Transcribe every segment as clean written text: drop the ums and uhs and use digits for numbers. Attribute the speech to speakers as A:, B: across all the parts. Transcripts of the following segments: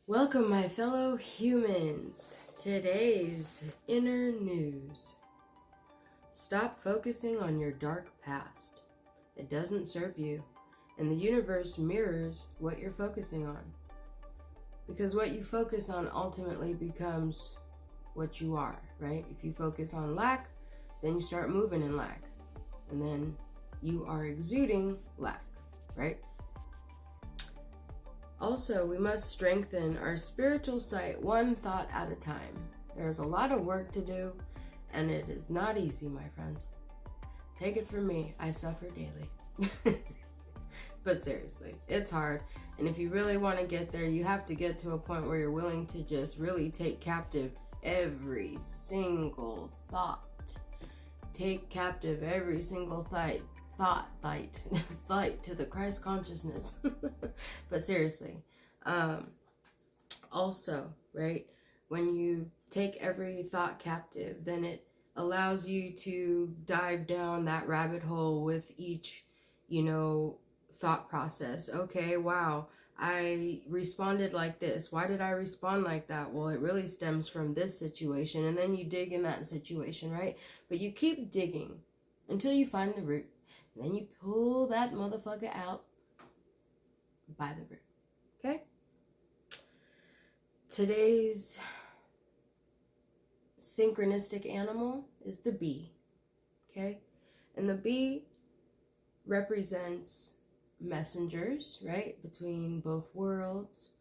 A: Welcome, my fellow humans. Today's inner news. Stop focusing on your dark past. It doesn't serve you, and the universe mirrors what you're focusing on. Because what you focus on ultimately becomes what you are, right? If you focus on lack, then you start moving in lack. And then you are exuding lack, right? Also, we must strengthen our spiritual sight one thought at a time. There's a lot of work to do, and it is not easy, my friends. Take it from me, I suffer daily. But seriously, it's hard. And if you really want to get there, you have to get to a point where you're willing to just really take captive every single thought. Take captive every single fight to the Christ consciousness. But seriously, also, right, when you take every thought captive, then it allows you to dive down that rabbit hole with each, thought process. Okay, wow, I responded like this. Why did I respond like that? Well, it really stems from this situation. And then you dig in that situation, right? But you keep digging until you find the root. And then you pull that motherfucker out by the root. Okay? Today's synchronistic animal is the bee. Okay? And the bee represents messengers, right? Between both worlds,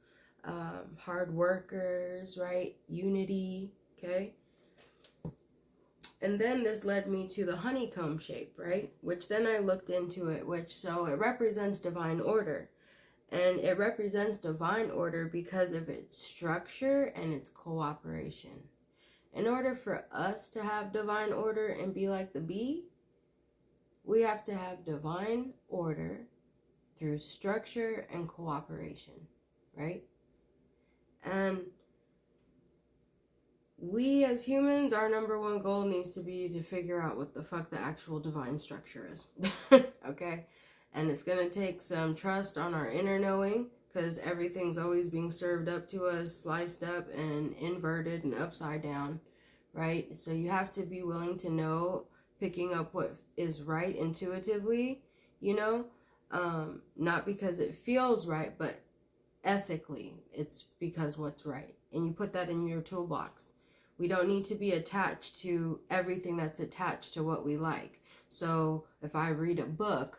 A: hard workers, right? Unity, okay? And then this led me to the honeycomb shape, right? Which then I looked into it, so it represents divine order. And it represents divine order because of its structure and its cooperation. In order for us to have divine order and be like the bee, we have to have divine order through structure and cooperation, right? And we as humans, our number one goal needs to be to figure out what the fuck the actual divine structure is. Okay? And it's going to take some trust on our inner knowing, because everything's always being served up to us, sliced up and inverted and upside down, right? So you have to be willing to know, picking up what is right intuitively, not because it feels right, but ethically, it's because what's right. And you put that in your toolbox. We don't need to be attached to everything that's attached to what we like. So if I read a book,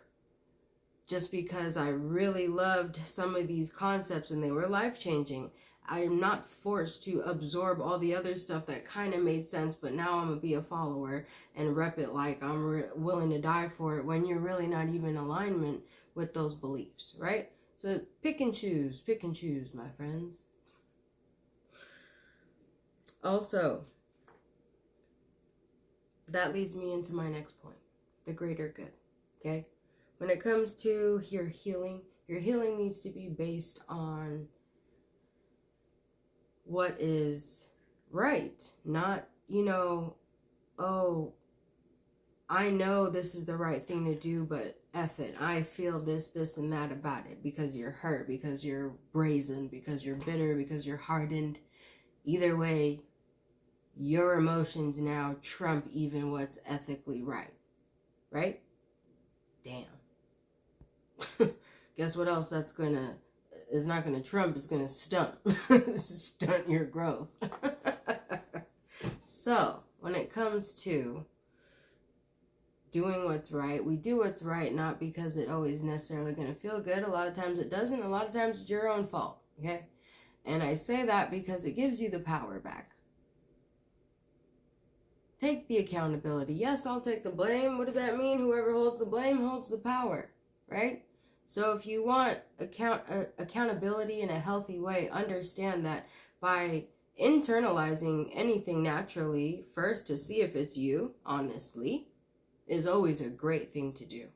A: just because I really loved some of these concepts and they were life-changing, I am not forced to absorb all the other stuff that kind of made sense, but now I'm going to be a follower and rep it like I'm willing to die for it, when you're really not even in alignment with those beliefs, right? So pick and choose, my friends. Also, that leads me into my next point, the greater good, okay? When it comes to your healing needs to be based on what is right, not, oh, I know this is the right thing to do, but F it, I feel this, and that about it, because you're hurt, because you're brazen, because you're bitter, because you're hardened. Either way, your emotions now trump even what's ethically right? Damn. Guess what else is not gonna trump, is gonna stunt. Stunt your growth. So, when it comes to doing what's right, we do what's right not because it always necessarily gonna feel good. A lot of times it doesn't. A lot of times it's your own fault, okay? And I say that because it gives you the power back. Take the accountability. Yes, I'll take the blame. What does that mean? Whoever holds the blame holds the power, right? So if you want accountability in a healthy way, understand that by internalizing anything naturally, first to see if it's you, honestly, is always a great thing to do.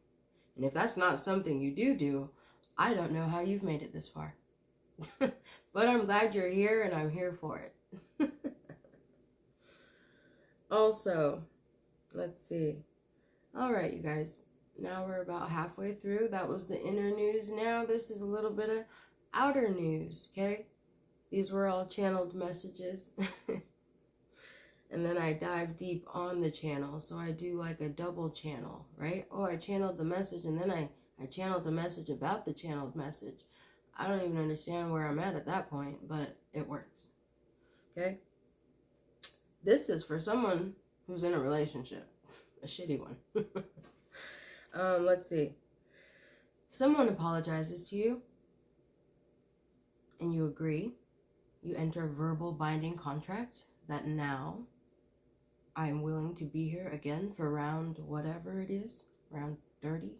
A: And if that's not something you do, I don't know how you've made it this far. But I'm glad you're here, and I'm here for it. Also, let's see. All right, you guys. Now we're about halfway through. That was the inner news. Now this is a little bit of outer news, okay? These were all channeled messages. And then I dive deep on the channel. So I do like a double channel, right? Oh, I channeled the message and then I channeled the message about the channeled message. I don't even understand where I'm at that point, but it works. Okay? This is for someone who's in a relationship. A shitty one. Let's see. If someone apologizes to you and you agree, you enter a verbal binding contract that now I'm willing to be here again for round whatever it is, round 30.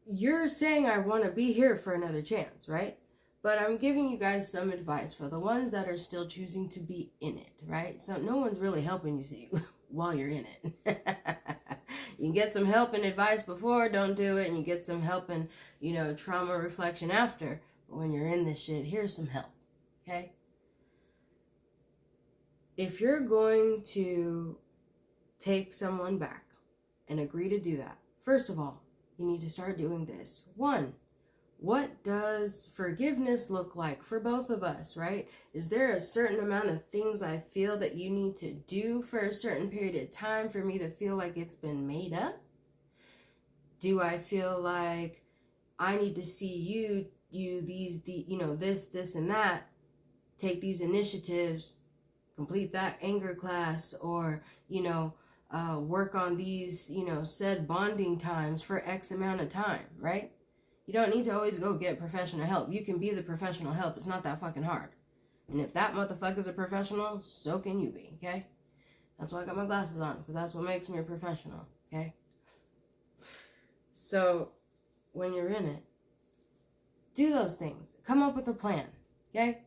A: You're saying I want to be here for another chance, right? But I'm giving you guys some advice for the ones that are still choosing to be in it, right? So no one's really helping you see while you're in it. You can get some help and advice before, don't do it, and you get some help and, trauma reflection after. But when you're in this shit, here's some help, okay? If you're going to take someone back and agree to do that, first of all, you need to start doing this. 1, what does forgiveness look like for both of us, right? Is there a certain amount of things I feel that you need to do for a certain period of time for me to feel like it's been made up? Do I feel like I need to see you do this, and that, take these initiatives, complete that anger class, or, work on these, said bonding times for X amount of time, right? You don't need to always go get professional help. You can be the professional help. It's not that fucking hard. And if that motherfucker's a professional, so can you be, okay? That's why I got my glasses on, because that's what makes me a professional, okay? So, when you're in it, do those things. Come up with a plan, okay?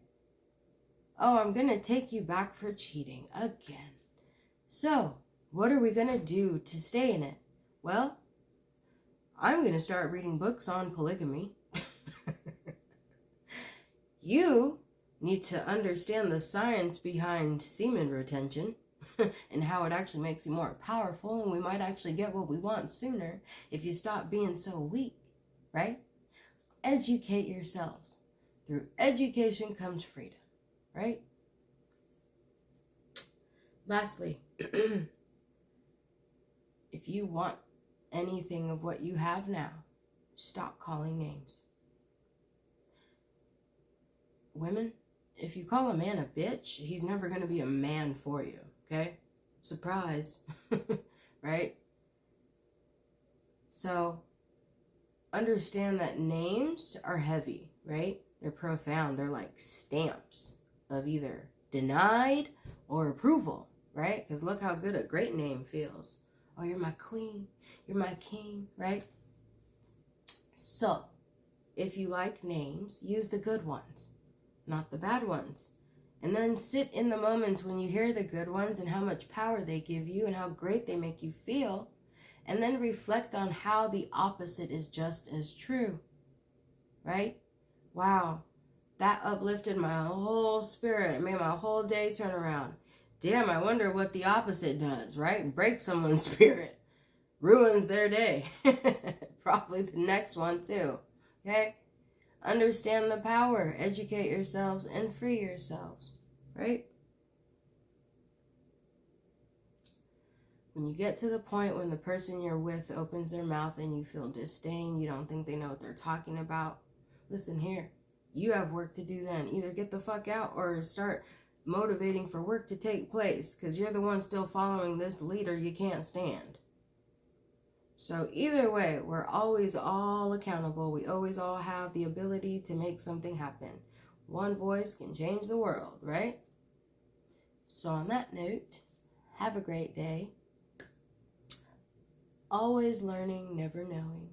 A: Oh, I'm going to take you back for cheating again. So, what are we going to do to stay in it? Well, I'm going to start reading books on polygamy. You need to understand the science behind semen retention and how it actually makes you more powerful, and we might actually get what we want sooner if you stop being so weak, right? Educate yourselves. Through education comes freedom, right? Lastly, if you want anything of what you have now, stop calling names. Women, if you call a man a bitch, he's never going to be a man for you, okay? Surprise, right? So, understand that names are heavy, right? They're profound. They're like stamps of either denied or approval, right? Because look how good a great name feels. Oh, you're my queen. You're my king, right? So, if you like names, use the good ones, not the bad ones. And then sit in the moments when you hear the good ones and how much power they give you and how great they make you feel. And then reflect on how the opposite is just as true, right? Wow, that uplifted my whole spirit. It made my whole day turn around. Damn, I wonder what the opposite does, right? Breaks someone's spirit. Ruins their day. Probably the next one too, okay? Understand the power. Educate yourselves and free yourselves, right? When you get to the point when the person you're with opens their mouth and you feel disdain, you don't think they know what they're talking about, listen here. You have work to do then. Either get the fuck out or start motivating for work to take place, because you're the one still following this leader you can't stand. So either way, we're always all accountable. We always all have the ability to make something happen. One voice can change the world, right? So on that note, have a great day. Always learning, never knowing.